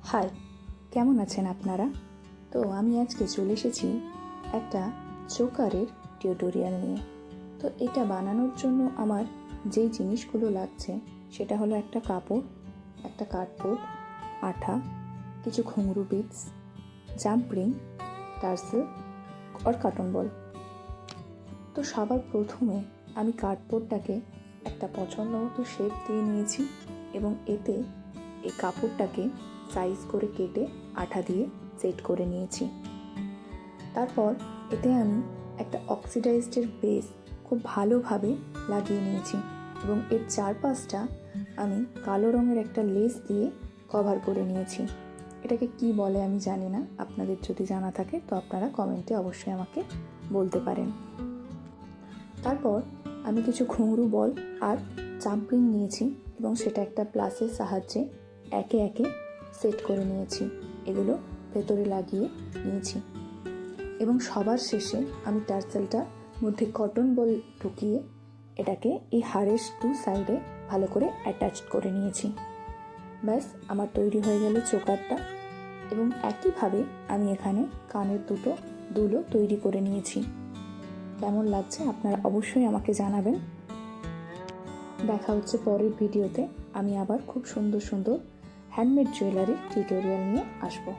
High, কেমন আছেন আপনারা? তো আমি আজকে চলে এসেছি একটা চোকারের টিউটোরিয়াল নিয়ে। তো এটা বানানোর জন্য আমার যেই জিনিসগুলো লাগছে সেটা হলো একটা কাপড়, একটা কার্ডবোর্ড, আঠা, কিছু ঘুঙরু বিটস, জাম্প রিং, টার্সেল আর কটন বল। তো সবার প্রথমে আমি কার্ডবোর্ডটাকে একটা পছন্দ মতো শেপ দিয়ে নিয়েছি এবং এতে এই কাপড়টাকে সাইজ করে কেটে আঠা দিয়ে সেট করে নিয়েছি। তারপর এতে আমি একটা অক্সিডাইজডের বেস খুব ভালোভাবে লাগিয়ে নিয়েছি এবং এর চারপাশটা আমি কালো রঙের একটা লেস দিয়ে কভার করে নিয়েছি। এটাকে কি বলে আমি জানি না, আপনাদের যদি জানা থাকে তো আপনারা কমেন্টে অবশ্যই আমাকে বলতে পারেন। তারপর আমি কিছু ঘুঙরু বল আর জাম্পিং নিয়েছি এবং সেটা একটা প্লাসের সাহায্যে একে একে সেট করে নিয়েছি, এগুলো ভেতরে লাগিয়ে নিয়েছি এবং সবার শেষে আমি টার্সেলটার মধ্যে কটন বল ঢুকিয়ে এটাকে এই হাড়ের দু সাইডে ভালো করে অ্যাটাচ করে নিয়েছি। ব্যাস আমার তৈরি হয়ে গেল চোকারটা এবং একইভাবে আমি এখানে কানের দুটো দুলো তৈরি করে নিয়েছি। কেমন লাগছে আপনারা অবশ্যই আমাকে জানাবেন। দেখা হচ্ছে পরের ভিডিওতে। আমি আবার খুব সুন্দর সুন্দর হ্যান্ডমেড জুয়েলারির টিউটোরিয়াল নিয়ে আসবো।